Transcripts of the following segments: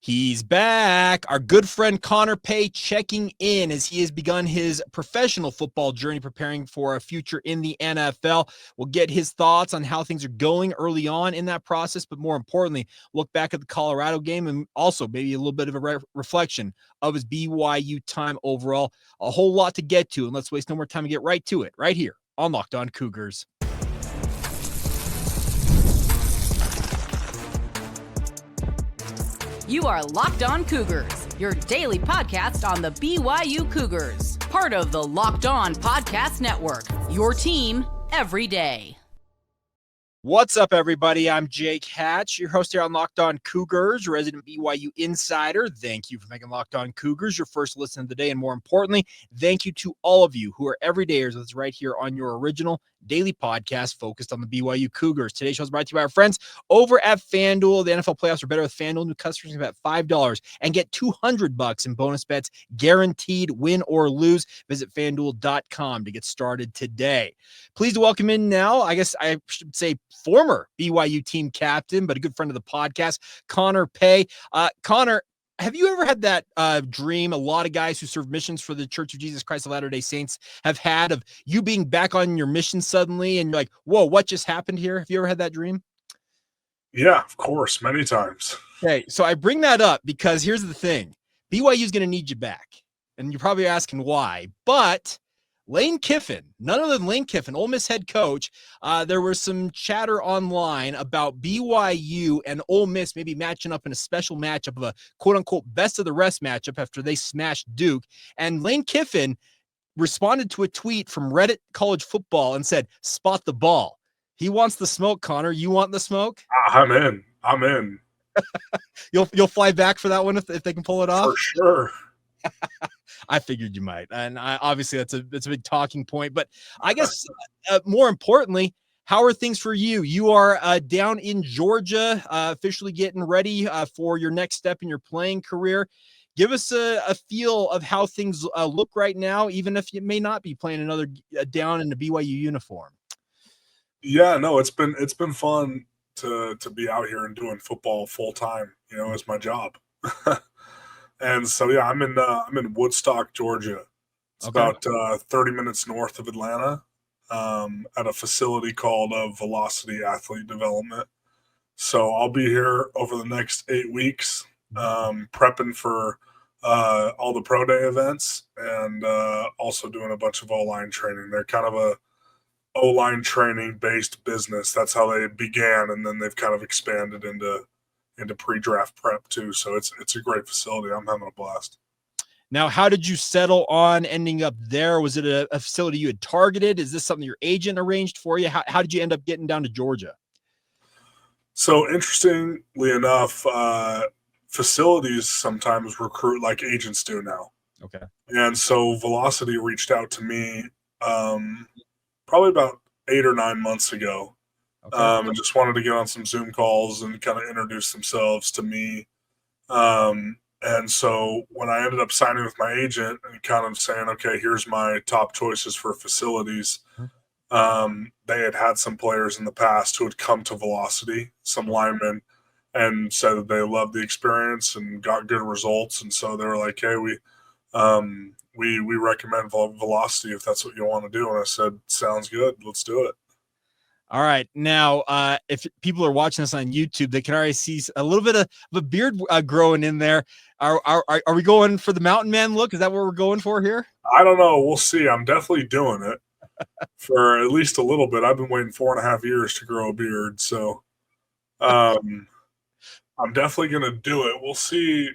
He's back. Our good friend Connor Pay checking in as he has begun his professional football journey, preparing for a future in the NFL. We'll get his thoughts on how things are going early on in that process, but more importantly, look back at the Colorado game and also maybe a little bit of a reflection of his BYU time overall. A whole lot to get to, and let's waste no more time and get right to it right here on Locked On Cougars. You are Locked On Cougars, your daily podcast on the BYU Cougars, part of the Locked On Podcast Network, your team every day. What's up, everybody? I'm Jake Hatch, your host here on Locked On Cougars, resident BYU insider. Thank you for making Locked On Cougars your first listen of the day, and more importantly, thank you to all of you who are everydayers with us right here on your original daily podcast focused on the BYU Cougars. Today's show is brought to you by our friends over at FanDuel. The NFL playoffs are better with FanDuel. New customers can bet $5 and get $200 in bonus bets, guaranteed win or lose. Visit FanDuel.com to get started today. Pleased to welcome in now, I guess I should say former BYU team captain, but a good friend of the podcast, Connor Pay. Connor, have you ever had that dream a lot of guys who serve missions for the Church of Jesus Christ of Latter-day Saints have had of you being back on your mission suddenly and you're like, whoa, what just happened here? Have you ever had that dream? Yeah, of course, many times. Okay, so I bring that up because here's the thing. BYU is going to need you back. And you're probably asking why, but Lane Kiffin, none other than Lane Kiffin, Ole Miss head coach, there was some chatter online about BYU and Ole Miss maybe matching up in a special matchup of a quote-unquote best of the rest matchup after they smashed Duke. And Lane Kiffin responded to a tweet from Reddit College Football and said, spot the ball. He wants the smoke, Connor. You want the smoke? I'm in. You'll fly back for that one if they can pull it off? For sure. I figured you might, and obviously that's a big talking point. But I guess more importantly, how are things for you? You are down in Georgia, officially getting ready for your next step in your playing career. Give us a feel of how things look right now, even if you may not be playing another down in the BYU uniform. Yeah, no, it's been fun to be out here and doing football full time. You know, as my job. And so, yeah, I'm in Woodstock, Georgia. It's about 30 minutes north of Atlanta at a facility called Velocity Athlete Development. So I'll be here over the next 8 weeks prepping for all the pro day events and also doing a bunch of O-line training. They're kind of a O-line training based business. That's how they began, and then they've kind of expanded into pre-draft prep too. So it's a great facility. I'm having a blast. Now, how did you settle on ending up there? Was it a facility you had targeted? Is this something your agent arranged for you? How did you end up getting down to Georgia? So interestingly enough, facilities sometimes recruit like agents do now. Okay. And so Velocity reached out to me probably about 8 or 9 months ago. Okay. And just wanted to get on some Zoom calls and kind of introduce themselves to me. And so when I ended up signing with my agent and kind of saying, okay, here's my top choices for facilities, they had some players in the past who had come to Velocity, some linemen, and said that they loved the experience and got good results. And so they were like, hey, we recommend Velocity if that's what you want to do. And I said, sounds good. Let's do it. All right. Now, if people are watching this on YouTube, they can already see a little bit of a beard growing in there. Are we going for the mountain man look? Is that what we're going for here? I don't know. We'll see. I'm definitely doing it for at least a little bit. I've been waiting 4.5 years to grow a beard. So I'm definitely going to do it. We'll see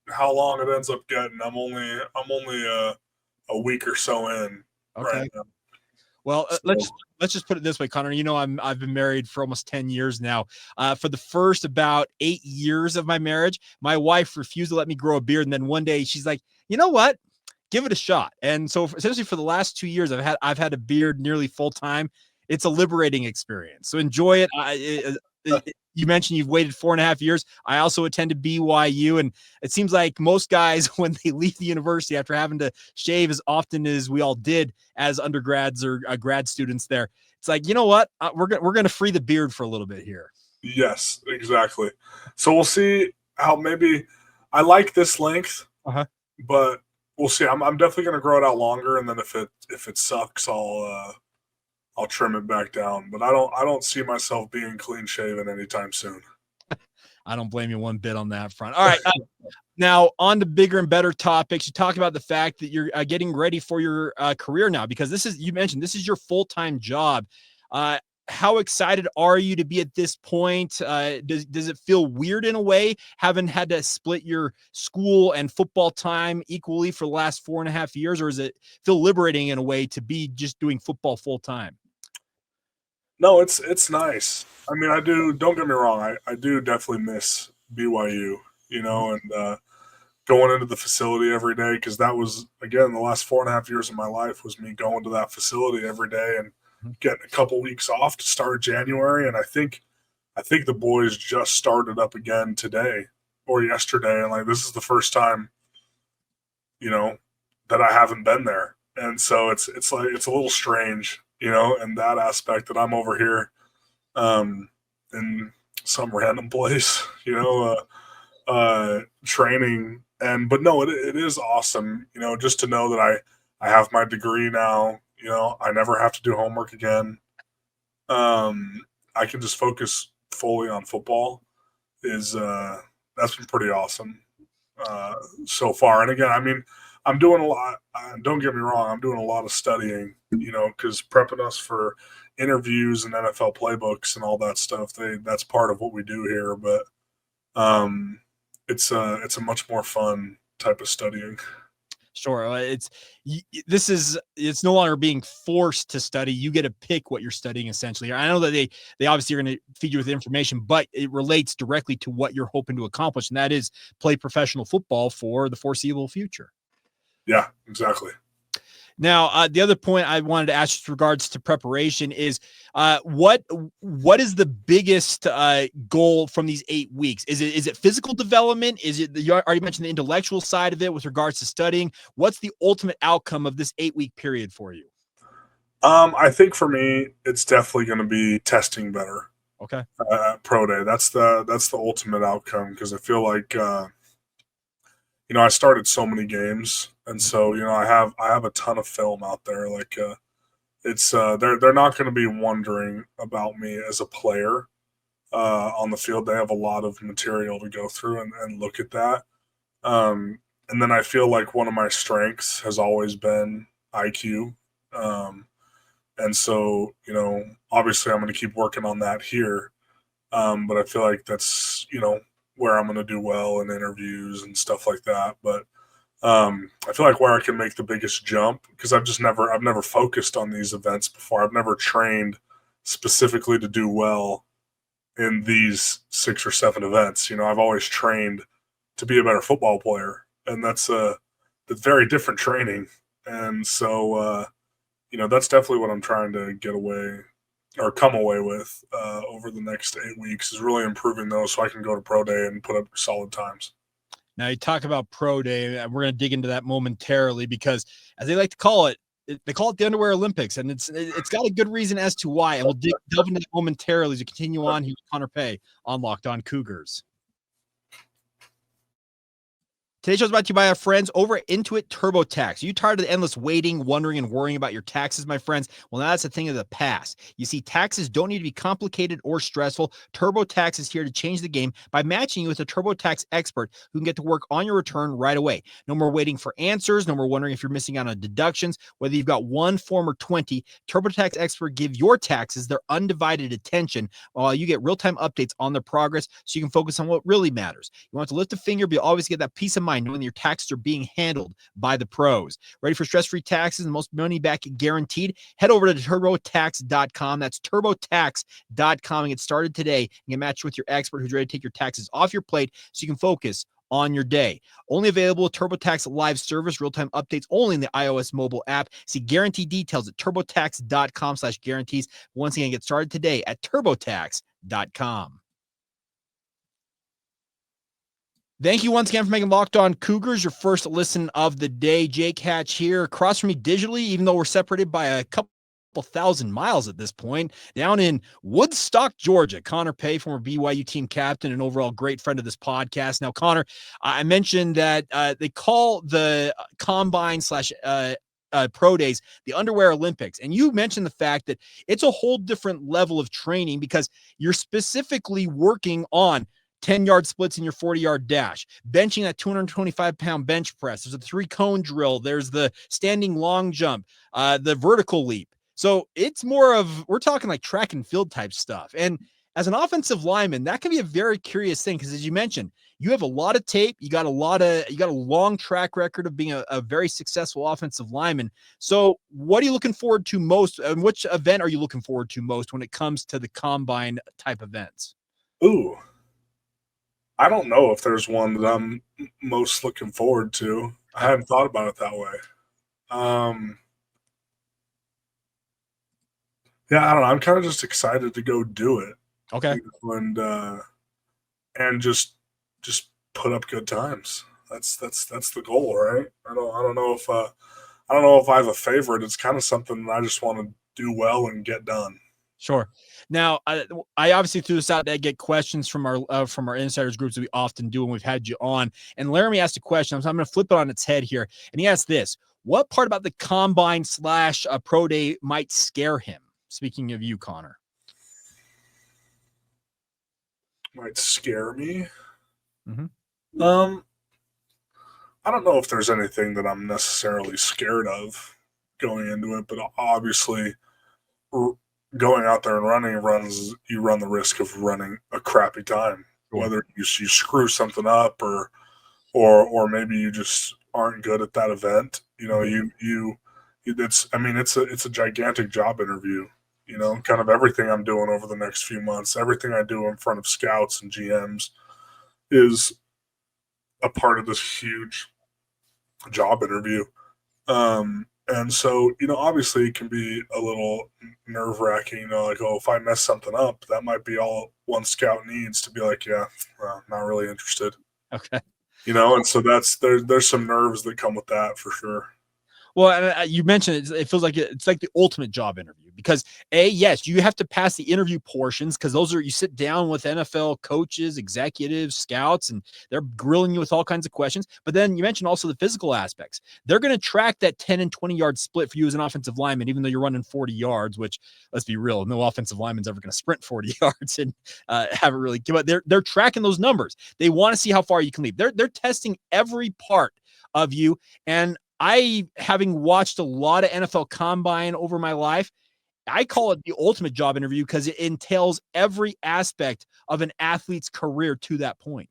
how long it ends up getting. I'm only a week or so in right now. Well, let's just put it this way, Connor. You know, I've been married for almost 10 years now. For the first about 8 years of my marriage, my wife refused to let me grow a beard, and then one day she's like, "You know what? Give it a shot." And so, essentially, for the last 2 years, I've had a beard nearly full time. It's a liberating experience. So enjoy it. You mentioned you've waited 4.5 years. I also attended BYU, and it seems like most guys, when they leave the university after having to shave as often as we all did as undergrads or grad students there, it's like, you know what? We're going to free the beard for a little bit here. Yes, exactly. So we'll see how maybe I like this length, Uh-huh. but we'll see. I'm definitely going to grow it out longer, and then if it sucks, I'll trim it back down. But I don't see myself being clean shaven anytime soon. I don't blame you one bit on that front. All right. Now, on to bigger and better topics. You talk about the fact that you're getting ready for your career now, because you mentioned this is your full-time job. How excited are you to be at this point? Does it feel weird in a way, having had to split your school and football time equally for the last 4.5 years, or does it feel liberating in a way to be just doing football full-time? No, it's nice. I mean, I do. Don't get me wrong. I do definitely miss BYU. And going into the facility every day, because that was, again, the last 4.5 years of my life was me going to that facility every day and getting a couple weeks off to start January. And I think the boys just started up again today or yesterday, and like this is the first time that I haven't been there, and so it's like it's a little strange, in that aspect that I'm over here in some random place, training. But no, it is awesome, just to know that I have my degree now. I never have to do homework again. I can just focus fully on football. That's been pretty awesome so far. And again, I mean, I'm doing a lot. Don't get me wrong, I'm doing a lot of studying. Because prepping us for interviews and NFL playbooks and all that stuff, that's part of what we do here. But it's a much more fun type of studying. Sure. It's no longer being forced to study. You get to pick what you're studying essentially. I know that they obviously are going to feed you with information, but it relates directly to what you're hoping to accomplish. And that is play professional football for the foreseeable future. Yeah, exactly. Now, the other point I wanted to ask with regards to preparation is what is the biggest goal from these 8 weeks? Is it physical development? Is it you already mentioned the intellectual side of it with regards to studying? What's the ultimate outcome of this 8-week period for you? I think for me, it's definitely going to be testing better. Okay. Pro day. That's the ultimate outcome, because I feel like I started so many games, and so I have a ton of film out there. Like it's they're not going to be wondering about me as a player on the field. They have a lot of material to go through and look at that. And then I feel like one of my strengths has always been IQ. And so, obviously I'm going to keep working on that here. But I feel like that's, where I'm going to do well in interviews and stuff like that. But I feel like where I can make the biggest jump, because I've never focused on these events before. I've never trained specifically to do well in these 6 or 7 events. I've always trained to be a better football player, and that's very different training. And so, that's definitely what I'm trying to get away or come away with over the next 8 weeks, is really improving those so I can go to pro day and put up solid times. Now you talk about pro day, and we're going to dig into that momentarily, because as they like to call it, they call it the Underwear Olympics, and it's got a good reason as to why. And we'll delve into that momentarily as we continue on here with Connor Pay on Locked On Cougars. Today's show is brought to you by our friends over at Intuit TurboTax. Are you tired of the endless waiting, wondering, and worrying about your taxes, my friends? Well, now that's a thing of the past. You see, taxes don't need to be complicated or stressful. TurboTax is here to change the game by matching you with a TurboTax expert who can get to work on your return right away. No more waiting for answers. No more wondering if you're missing out on deductions. Whether you've got 1 form or 20, TurboTax expert give your taxes their undivided attention while you get real-time updates on their progress, so you can focus on what really matters. You want to lift a finger, but you always get that peace of mind knowing that your taxes are being handled by the pros. Ready for stress-free taxes and most money back guaranteed? Head over to turbotax.com. That's turbotax.com and get started today and get matched with your expert who's ready to take your taxes off your plate so you can focus on your day. Only available with TurboTax live service, real-time updates only in the iOS mobile app. See guarantee details at turbotax.com/guarantees. Once again, get started today at turbotax.com. Thank you once again for making Locked On Cougars your first listen of the day. Jake Hatch here, across from me digitally, even though we're separated by a couple thousand miles at this point, down in Woodstock, Georgia. Connor Pay, former BYU team captain and overall great friend of this podcast. Now, Connor, I mentioned that they call the combine slash pro days the underwear Olympics. And you mentioned the fact that it's a whole different level of training because you're specifically working on 10-yard splits in your 40-yard dash, benching that 225-pound bench press. There's a 3-cone drill. There's the standing long jump, the vertical leap. So it's more of, we're talking like track and field type stuff. And as an offensive lineman, that can be a very curious thing because, as you mentioned, you have a lot of tape. You got a long track record of being a very successful offensive lineman. So what are you looking forward to most? And which event are you looking forward to most when it comes to the combine type events? Ooh, I don't know if there's one that I'm most looking forward to. I hadn't thought about it that way. Yeah, I don't know. I'm kind of just excited to go do it. Okay. And just put up good times. That's the goal, right? I don't know if I have a favorite. It's kind of something that I just want to do well and get done. Sure. Now, I obviously threw this out to get questions from our insiders groups that we often do when we've had you on. And Laramie asked a question, so I'm going to flip it on its head here. And he asked this: what part about the combine slash pro day might scare him? Speaking of you, Connor. Might scare me. Mm-hmm. I don't know if there's anything that I'm necessarily scared of going into it, but obviously going out there and running runs, you run the risk of running a crappy time, whether you screw something up or maybe you just aren't good at that event. You know, it's a gigantic job interview. You know, kind of everything I'm doing over the next few months, everything I do in front of scouts and GMs is a part of this huge job interview. And so, you know, obviously it can be a little nerve-wracking, you know, like, oh, if I mess something up, that might be all one scout needs to be like, yeah, not really interested. Okay. You know, and so there's some nerves that come with that for sure. Well, and you mentioned it feels like it's like the ultimate job interview because yes, you have to pass the interview portions because those are, you sit down with NFL coaches, executives, scouts, and they're grilling you with all kinds of questions. But then you mentioned also the physical aspects. They're going to track that 10 and 20-yard split for you as an offensive lineman, even though you're running 40 yards, which, let's be real, no offensive lineman's ever going to sprint 40 yards and haven't really, but they're tracking those numbers. They want to see how far you can leap. They're testing every part of you. And having watched a lot of NFL combine over my life, I call it the ultimate job interview because it entails every aspect of an athlete's career to that point.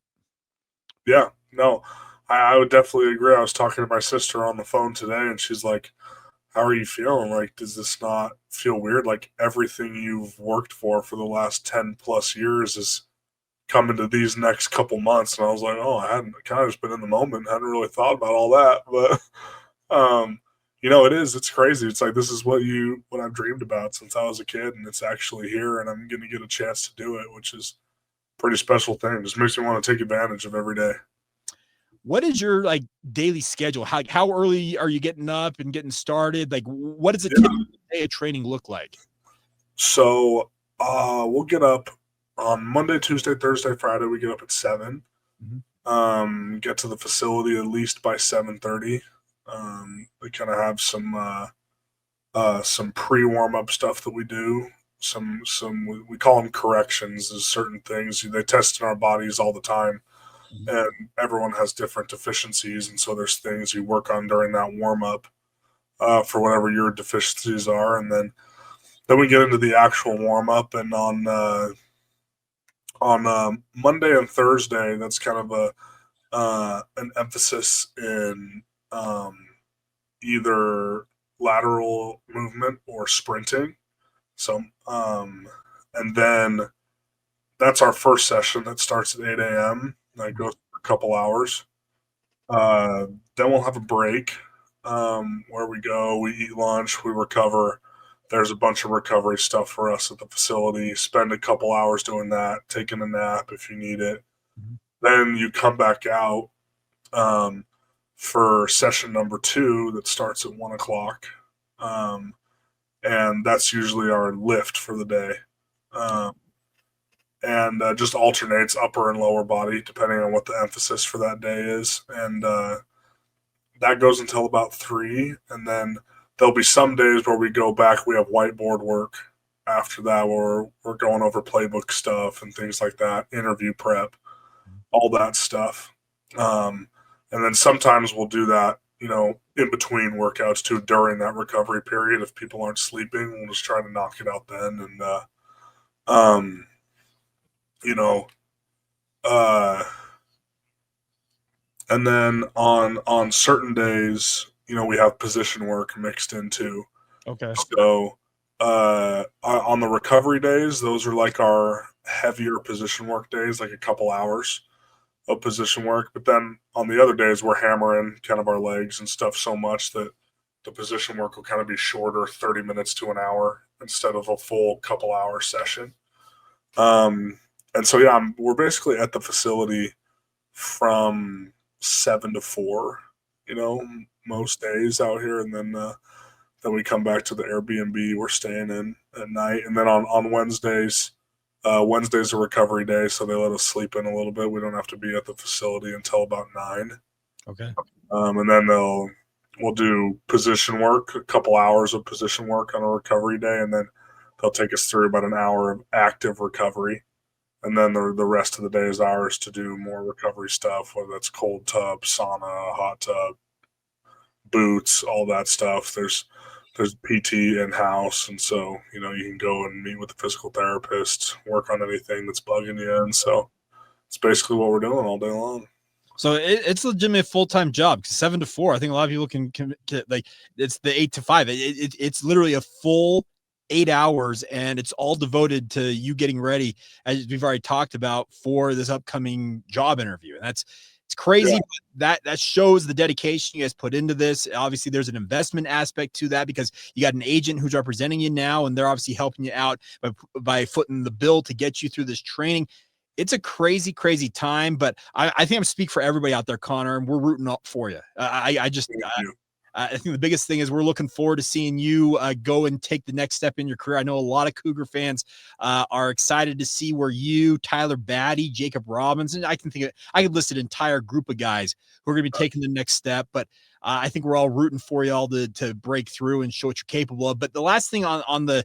Yeah, no, I would definitely agree. I was talking to my sister on the phone today and she's like, how are you feeling? Like, does this not feel weird? Like everything you've worked for the last 10 plus years is coming to these next couple months. And I was like, oh, I hadn't kind of just been in the moment. Hadn't really thought about all that, but you know, it's crazy. It's like, this is what I've dreamed about since I was a kid, and it's actually here, and I'm going to get a chance to do it, which is a pretty special thing. It just makes me want to take advantage of every day. What is your like daily schedule? How early are you getting up and getting started? Like, what does a typical day of training look like? So, we'll get up on Monday, Tuesday, Thursday, Friday. We get up at 7. Mm-hmm. Get to the facility at least by 7:30. We kind of have some pre-warm-up stuff that we do. We call them corrections. Is certain things they test in our bodies all the time, and everyone has different deficiencies, and so there's things you work on during that warm-up for whatever your deficiencies are, and then we get into the actual warm-up. And on Monday and Thursday, that's kind of an emphasis in either lateral movement or sprinting. So, and then that's our first session that starts at 8 a.m. That goes for a couple hours. Then we'll have a break where we eat lunch, we recover. There's a bunch of recovery stuff for us at the facility. Spend a couple hours doing that, taking a nap if you need it. Mm-hmm. Then you come back out for session number 2 that starts at 1:00. and that's usually our lift for the day. And just alternates upper and lower body depending on what the emphasis for that day is. And that goes until about 3. And then there'll be some days where we go back. We have whiteboard work after that where we're going over playbook stuff and things like that, interview prep, all that stuff. And then sometimes we'll do that, in between workouts too during that recovery period. If people aren't sleeping, we'll just try to knock it out then. And, and then on certain days, we have position work mixed into. Okay. So on the recovery days, those are like our heavier position work days, like a couple hours of position work. But then on the other days, we're hammering kind of our legs and stuff so much that the position work will kind of be shorter, 30 minutes to an hour instead of a full couple hour session. And so, we're basically at the facility from 7 to 4, most days out here. And then we come back to the Airbnb we're staying in at night. And then on Wednesdays, Wednesday's a recovery day, so they let us sleep in a little bit. We don't have to be at the facility until about 9. Okay. And then we'll do position work, a couple hours of position work on a recovery day, and then they'll take us through about an hour of active recovery. And then the rest of the day is ours to do more recovery stuff, whether that's cold tub, sauna, hot tub, boots, all that stuff. There's PT in-house, and so, you can go and meet with the physical therapist, work on anything that's bugging you. And so it's basically what we're doing all day long. So it's legitimately a full-time job. 7 to 4. I think a lot of people can like it's the 8 to 5. It's literally a full 8 hours, and it's all devoted to you getting ready, as we've already talked about, for this upcoming job interview. And it's crazy. Yeah. But that shows the dedication you guys put into this. Obviously, there's an investment aspect to that because you got an agent who's representing you now, and they're obviously helping you out by footing the bill to get you through this training. It's a crazy, crazy time, but I think I'm speaking for everybody out there, Connor, and we're rooting up for you. I think the biggest thing is we're looking forward to seeing you go and take the next step in your career. I know a lot of Cougar fans are excited to see where you, Tyler Batty, Jacob Robinson, I could list an entire group of guys who are going to be taking the next step, but I think we're all rooting for you all to break through and show what you're capable of. But the last thing on the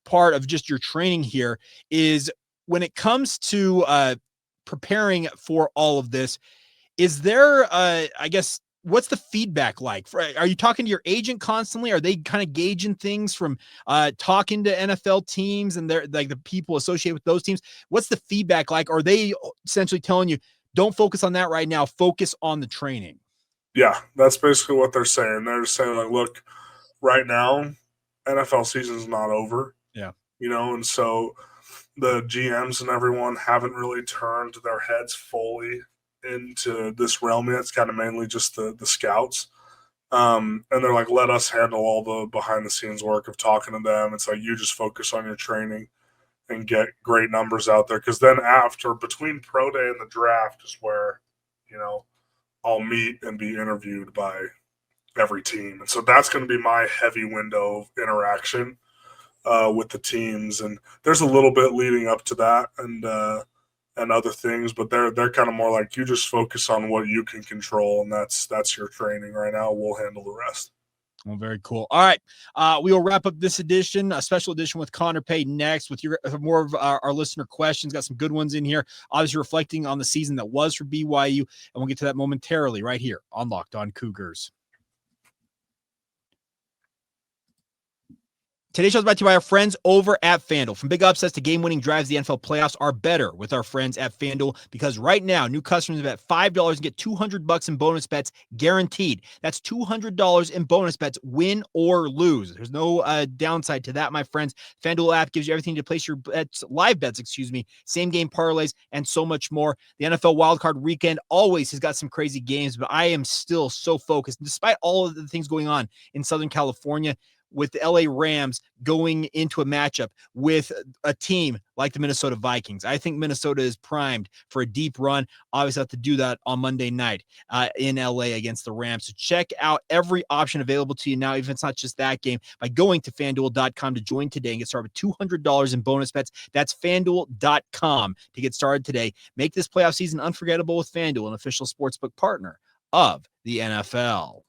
part of just your training here is when it comes to preparing for all of this, is there, what's the feedback like? Are you talking to your agent constantly? Are they kind of gauging things from talking to NFL teams and they're like the people associated with those teams? What's the feedback like? Are they essentially telling you, don't focus on that right now, focus on the training? Yeah, that's basically what they're saying. They're just saying, like, look, right now, NFL season's not over. Yeah. And so the GMs and everyone haven't really turned their heads fully into this realm yet. It's kind of mainly just the scouts. And they're like, let us handle all the behind the scenes work of talking to them. It's like, you just focus on your training and get great numbers out there. Cause then between pro day and the draft is where, I'll meet and be interviewed by every team. And so that's going to be my heavy window of interaction with the teams. And there's a little bit leading up to that and other things, but they're kind of more like, you just focus on what you can control, and that's your training right now. We'll handle the rest. Well, very cool. All right. We will wrap up this edition, a special edition with Connor Pay next with more of our listener questions. Got some good ones in here, obviously reflecting on the season that was for BYU, and we'll get to that momentarily right here on Locked On Cougars. Today's show is brought to you by our friends over at FanDuel. From big upsets to game-winning drives, the NFL playoffs are better with our friends at FanDuel because right now, new customers bet $5 and get $200 in bonus bets guaranteed. That's $200 in bonus bets, win or lose. There's no downside to that, my friends. FanDuel app gives you everything to place your bets, live bets, same-game parlays, and so much more. The NFL wildcard weekend always has got some crazy games, but I am still so focused. Despite all of the things going on in Southern California, with the LA Rams going into a matchup with a team like the Minnesota Vikings. I think Minnesota is primed for a deep run. Obviously, have to do that on Monday night in LA against the Rams. So check out every option available to you now, even if it's not just that game, by going to FanDuel.com to join today and get started with $200 in bonus bets. That's FanDuel.com to get started today. Make this playoff season unforgettable with FanDuel, an official sportsbook partner of the NFL.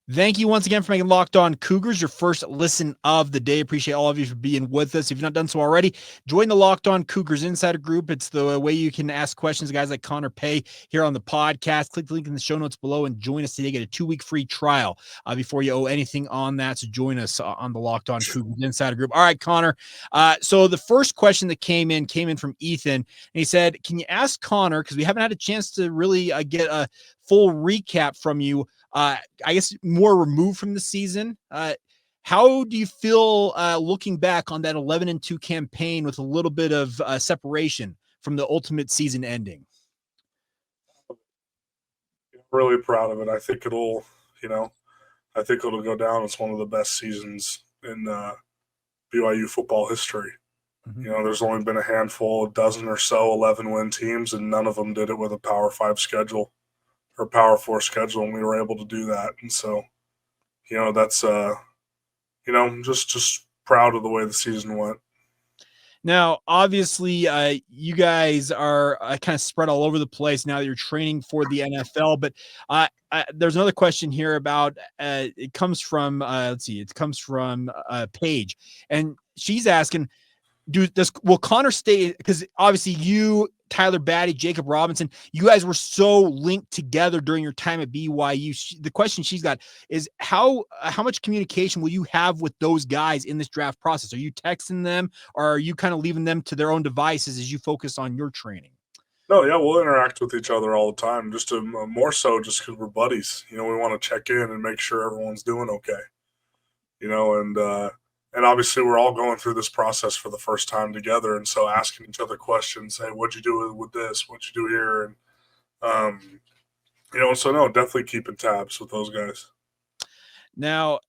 Thank you once again for making Locked On Cougars your first listen of the day. Appreciate all of you for being with us. If you've not done so already, join the Locked On Cougars Insider Group. It's the way you can ask questions to guys like Connor Pay here on the podcast. Click the link in the show notes below and join us today. Get a 2-week free trial before you owe anything on that. So join us on the Locked On Cougars Insider Group. All right, Connor. So the first question that came in from Ethan, and he said, can you ask Connor, because we haven't had a chance to really get a full recap from you, I guess more removed from the season. How do you feel looking back on that 11-2 campaign with a little bit of separation from the ultimate season ending? Really proud of it. I think it'll go down as one of the best seasons in BYU football history. Mm-hmm. There's only been a handful, a dozen or so 11-win teams, and none of them did it with a Power 5 schedule or Power 4 schedule, and we were able to do that. And so, that's just proud of the way the season went. Now, obviously, you guys are kind of spread all over the place now that you're training for the NFL. But there's another question here about it comes from Paige, and she's asking, will Connor stay? Because obviously you, Tyler Batty, Jacob Robinson, you guys were so linked together during your time at BYU. The question she's got is how much communication will you have with those guys in this draft process? Are you texting them, or are you kind of leaving them to their own devices as you focus on your training? No, yeah, we'll interact with each other all the time, just more so just because we're buddies. We want to check in and make sure everyone's doing okay. And obviously we're all going through this process for the first time together. And so asking each other questions, hey, what'd you do with this? What'd you do here? And, so no, definitely keeping tabs with those guys. Now,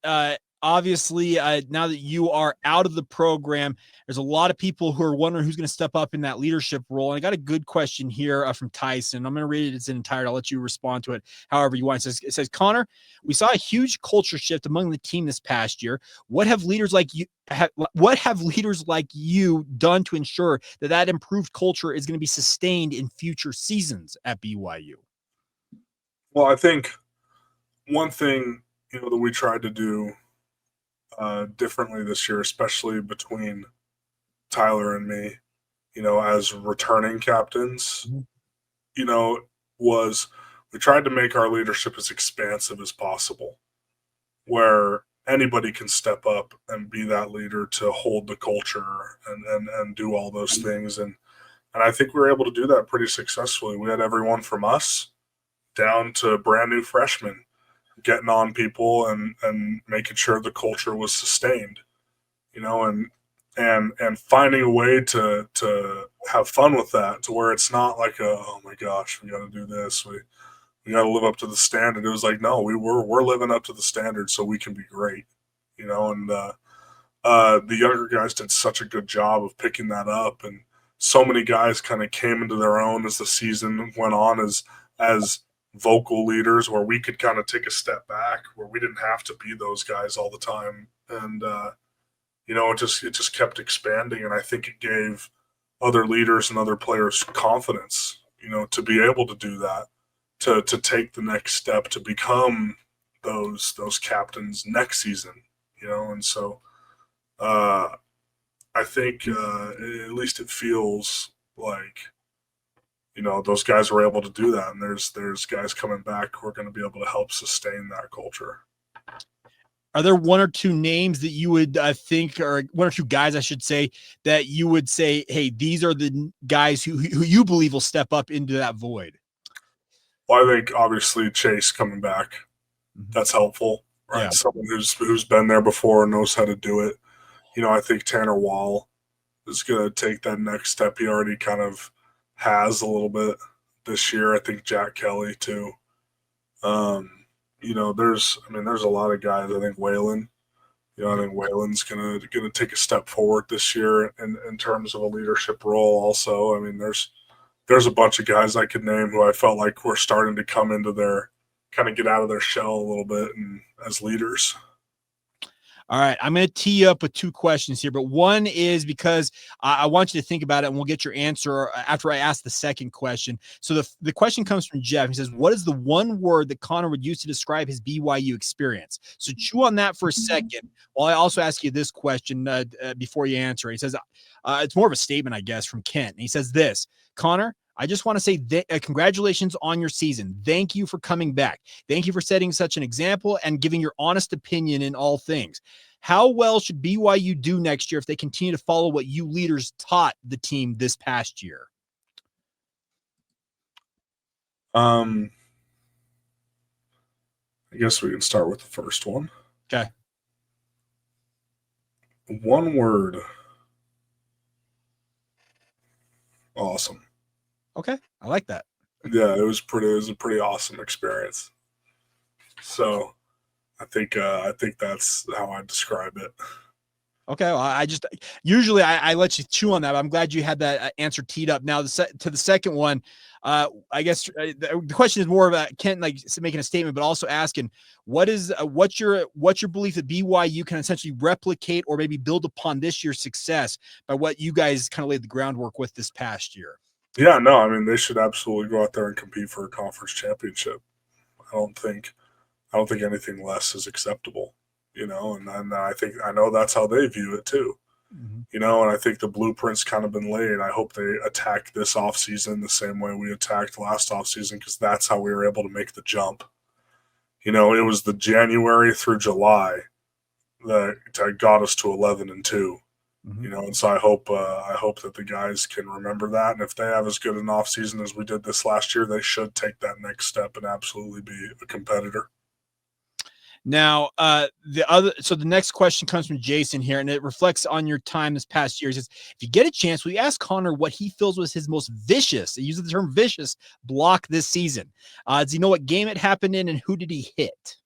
obviously, now that you are out of the program, there's a lot of people who are wondering who's going to step up in that leadership role. And I got a good question here from Tyson. I'm going to read it in its entirety. I'll let you respond to it however you want. It says, Connor, we saw a huge culture shift among the team this past year. What have leaders like you done to ensure that improved culture is going to be sustained in future seasons at BYU? Well, I think one thing, that we tried to do differently this year, especially between Tyler and me, as returning captains, was we tried to make our leadership as expansive as possible, where anybody can step up and be that leader to hold the culture and do all those things. And I think we were able to do that pretty successfully. We had everyone from us down to brand new freshmen getting on people and making sure the culture was sustained, and finding a way to have fun with that, to where it's not like oh my gosh, we got to do this, we got to live up to the standard. It was like, no, we're living up to the standard so we can be great, and the younger guys did such a good job of picking that up, and so many guys kind of came into their own as the season went on as vocal leaders, where we could kind of take a step back, where we didn't have to be those guys all the time. And, it just kept expanding. And I think it gave other leaders and other players confidence, to be able to do that, to take the next step, to become those captains next season, And so I think at least it feels like, those guys were able to do that, and there's guys coming back who are going to be able to help sustain that culture. Are there one or two names that you would think, or one or two guys, I should say, that you would say, hey, these are the guys who you believe will step up into that void? Well, I think obviously Chase coming back, that's helpful, right? Yeah. Someone who's been there before and knows how to do it. I think Tanner Wall is going to take that next step. He already kind of has a little bit this year. I think Jack Kelly too. there's a lot of guys. I think Waylon. I think Waylon's gonna take a step forward this year in terms of a leadership role. Also, there's a bunch of guys I could name who I felt like were starting to come into their kind of get out of their shell a little bit and as leaders. All right, I'm going to tee you up with two questions here, but one is because I want you to think about it, and we'll get your answer after I ask the second question. So the question comes from Jeff. He says, what is the one word that Connor would use to describe his BYU experience? So chew on that for a second while I also ask you this question before you answer. He says, it's more of a statement, I guess, from Kent. And he says this, Connor, I just want to say congratulations on your season. Thank you for coming back. Thank you for setting such an example and giving your honest opinion in all things. How well should BYU do next year if they continue to follow what you leaders taught the team this past year? I guess we can start with the first one. Okay. One word. Awesome. Okay. I like that. Yeah, it was a pretty awesome experience. So I think that's how I describe it. Okay. Well, I usually let you chew on that, but I'm glad you had that answer teed up. Now to the second one, I guess the question is more about Kent like making a statement, but also asking what's your belief that BYU can essentially replicate or maybe build upon this year's success by what you guys kind of laid the groundwork with this past year? Yeah, no, I mean they should absolutely go out there and compete for a conference championship. I don't think anything less is acceptable, and I know that's how they view it too. And I think the blueprint's kind of been laid. I hope they attack this offseason the same way we attacked last offseason because that's how we were able to make the jump. It was the January through July that got us to 11-2. And so I hope that the guys can remember that. And if they have as good an offseason as we did this last year, they should take that next step and absolutely be a competitor. Now, the next question comes from Jason here, and it reflects on your time this past year. He says, if you get a chance, will you ask Connor what he feels was his most vicious, he uses the term vicious, block this season? Does he know what game it happened in, and who did he hit?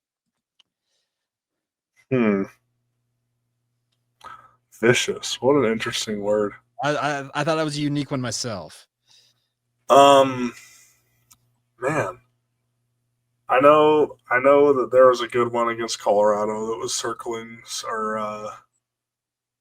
Vicious. What an interesting word. I thought that was a unique one myself. Man. I know that there was a good one against Colorado that was circling or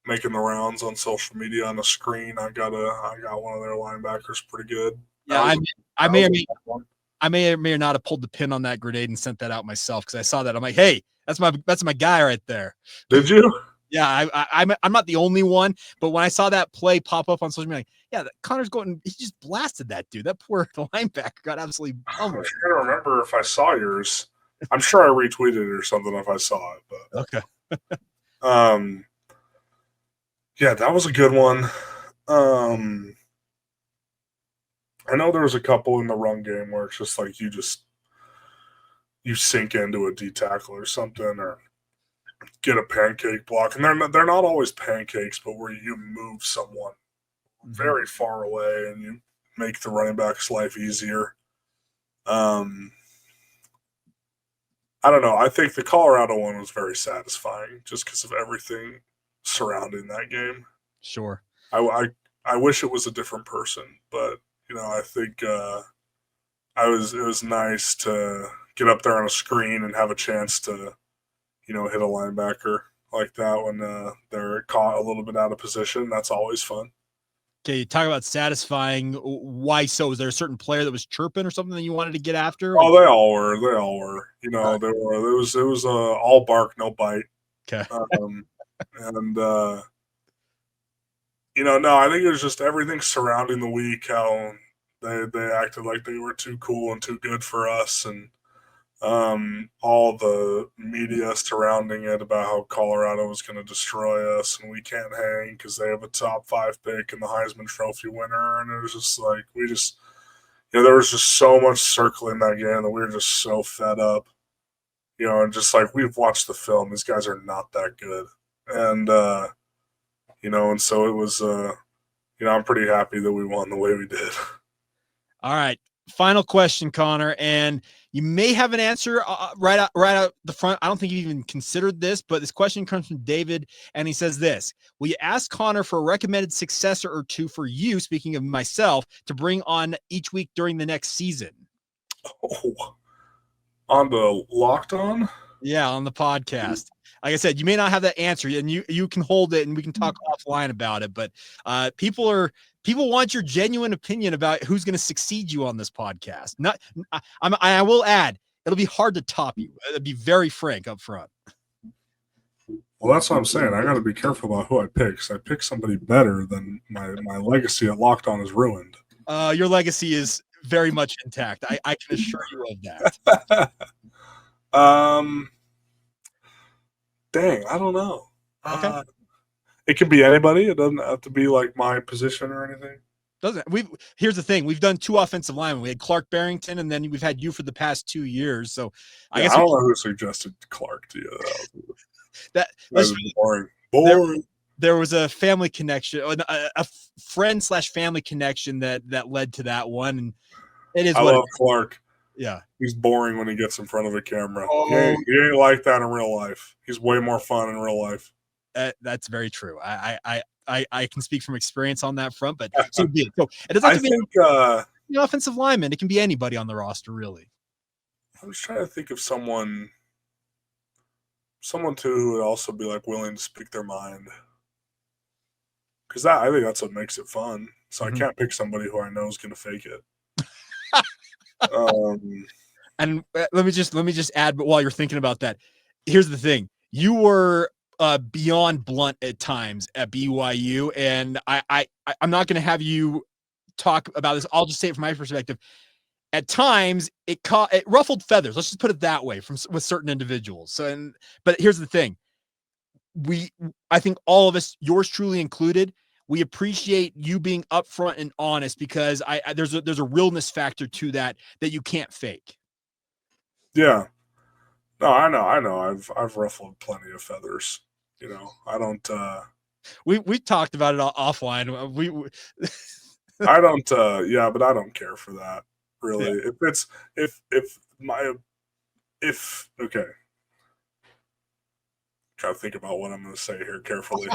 making the rounds on social media on the screen. I got one of their linebackers pretty good. Yeah, I may or may not have pulled the pin on that grenade and sent that out myself because I saw that. I'm like, hey, that's my guy right there. Did you? Yeah, I'm not the only one, but when I saw that play pop up on social media, yeah, Connor's going, he just blasted that dude. That poor linebacker got absolutely pummeled. I'm trying to remember if I saw yours. I'm sure I retweeted it or something if I saw it. But okay. Yeah, that was a good one. I know there was a couple in the run game where it's just like you sink into a D tackle or something or get a pancake block, and they're not always pancakes, but where you move someone very far away and you make the running back's life easier. I don't know. I think the Colorado one was very satisfying just because of everything surrounding that game. Sure. I wish it was a different person, but I think it was nice to get up there on a screen and have a chance to hit a linebacker like that when they're caught a little bit out of position. That's always fun. Okay, you talk about satisfying. Why so? Was there a certain player that was chirping or something that you wanted to get after? Oh, they all were. They were. It was all bark, no bite. Okay. No, I think it was just everything surrounding the week, how they acted like they were too cool and too good for us, and all the media surrounding it about how Colorado was going to destroy us and we can't hang because they have a top 5 pick and the Heisman Trophy winner. And it was just like, there was just so much circling that game that we were just so fed up, and just like, we've watched the film. These guys are not that good. And, and so it was, I'm pretty happy that we won the way we did. All right. Final question, Connor, and you may have an answer right out the front. I don't think you even considered this, but this question comes from David, and he says this: will you ask Connor for a recommended successor or two for you, speaking of myself, to bring on each week during the next season? Oh, on the Locked On? Yeah, on the podcast. Like I said, you may not have that answer, and you can hold it, and we can talk offline about it. But people want your genuine opinion about who's going to succeed you on this podcast. I will add, it'll be hard to top you. It'll be very frank up front. Well, that's what I'm saying. I got to be careful about who I pick. Because I pick somebody better, than my legacy at Locked On is ruined. Your legacy is very much intact. I can assure you of that. Dang, I don't know. Okay. It can be anybody. It doesn't have to be like my position or anything. Here's the thing. We've done 2 offensive linemen. We had Clark Barrington, and then we've had you for the past 2 years. So I guess I don't know who suggested Clark to you. That was boring. There was a family connection, a friend/family connection that led to that one. And it is. I love Clark. Yeah, he's boring when he gets in front of a camera. Oh. He ain't like that in real life. He's way more fun in real life. That's very true. I can speak from experience on that front, but so it doesn't have to be an offensive lineman. It can be anybody on the roster, really. I was trying to think of someone too who would also be like willing to speak their mind, because I think that's what makes it fun. So I can't pick somebody who I know is going to fake it. And let me just add, but while you're thinking about that, here's the thing: you were beyond blunt at times at BYU, and I'm not going to have you talk about this. I'll just say it from my perspective. At times, it ruffled feathers. Let's just put it that way with certain individuals. But here's the thing: I think all of us, yours truly included, we appreciate you being upfront and honest, because there's a realness factor to that you can't fake. Yeah. No, I know. I've ruffled plenty of feathers. You know, I don't. We talked about it offline. I don't. Yeah, but I don't care for that, really. Yeah. Okay. Try to think about what I'm going to say here carefully.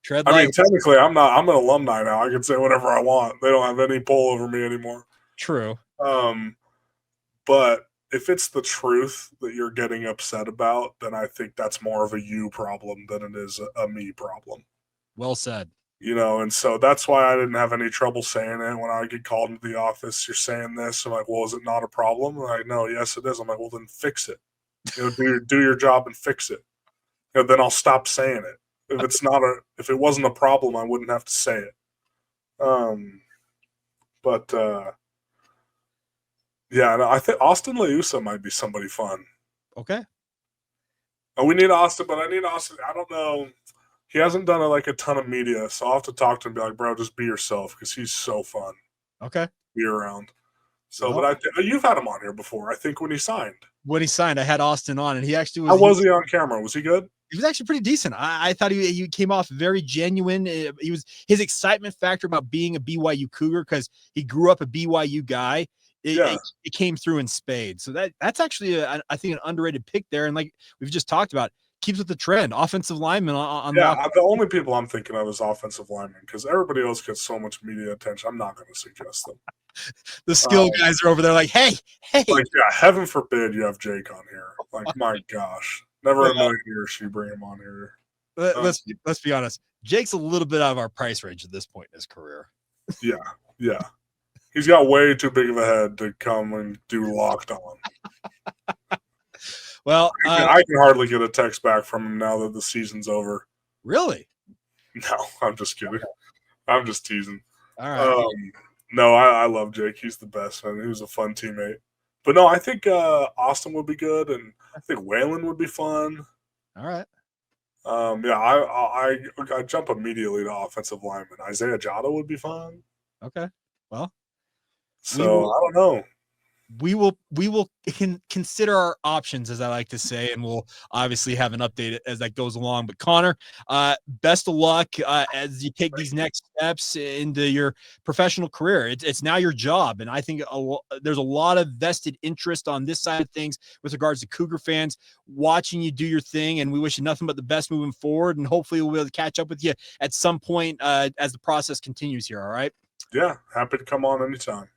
Technically, I'm an alumni now. I can say whatever I want. They don't have any pull over me anymore. True. But if it's the truth that you're getting upset about, then I think that's more of a you problem than it is a me problem. Well said. You know, and so that's why I didn't have any trouble saying it when I get called into the office. You're saying this. I'm like, well, is it not a problem? I'm like, no, yes, it is. I'm like, well, then fix it. You know, do your job and fix it. You know, then I'll stop saying it. If it wasn't a problem, I wouldn't have to say it. Yeah, no, I think Austin Leusa might be somebody fun. Okay. We need Austin, but I need Austin. I don't know. He hasn't done a ton of media, so I'll have to talk to him and be like, bro, just be yourself, because he's so fun. Okay. Be around. So, but you've had him on here before, I think, when he signed. When he signed, I had Austin on, and he actually was. How was he on camera? Was he good? He was actually pretty decent. I thought he came off very genuine. His excitement factor about being a BYU Cougar, because he grew up a BYU guy. It came through in spades. So that's actually I think an underrated pick there. And like we've just talked about, keeps with the trend. Offensive lineman on the only people I'm thinking of is offensive linemen, because everybody else gets so much media attention. I'm not going to suggest them. The skill guys are over there like, hey. Like, yeah, heaven forbid you have Jake on here. Like, my gosh. Never in a million years should you bring him on here. Let's be honest. Jake's a little bit out of our price range at this point in his career. Yeah. He's got way too big of a head to come and do Locked On. Well, I can hardly get a text back from him now that the season's over. Really? No, I'm just kidding. I'm just teasing. All right. No, I love Jake. He's the best, man. He was a fun teammate. But no, I think Austin would be good, and I think Waylon would be fun. All right. I jump immediately to offensive lineman. Isaiah Jotto would be fun. Okay. Well, so I don't know. we will consider our options, as I like to say, and we'll obviously have an update as that goes along. But Connor, best of luck as you take these next steps into your professional career. It's now your job, and I think there's a lot of vested interest on this side of things with regards to Cougar fans watching you do your thing, and we wish you nothing but the best moving forward, and hopefully we'll be able to catch up with you at some point as the process continues here. All right? Yeah, happy to come on anytime.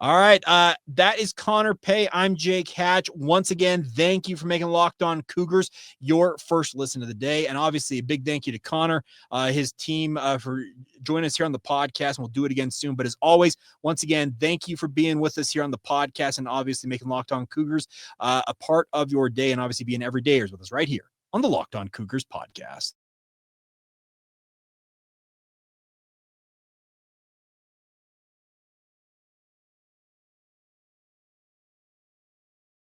All right. That is Connor Pay. I'm Jake Hatch. Once again, thank you for making Locked On Cougars your first listen of the day. And obviously, a big thank you to Connor, his team, for joining us here on the podcast. And we'll do it again soon. But as always, once again, thank you for being with us here on the podcast and obviously making Locked On Cougars a part of your day and obviously being everydayers with us right here on the Locked On Cougars podcast.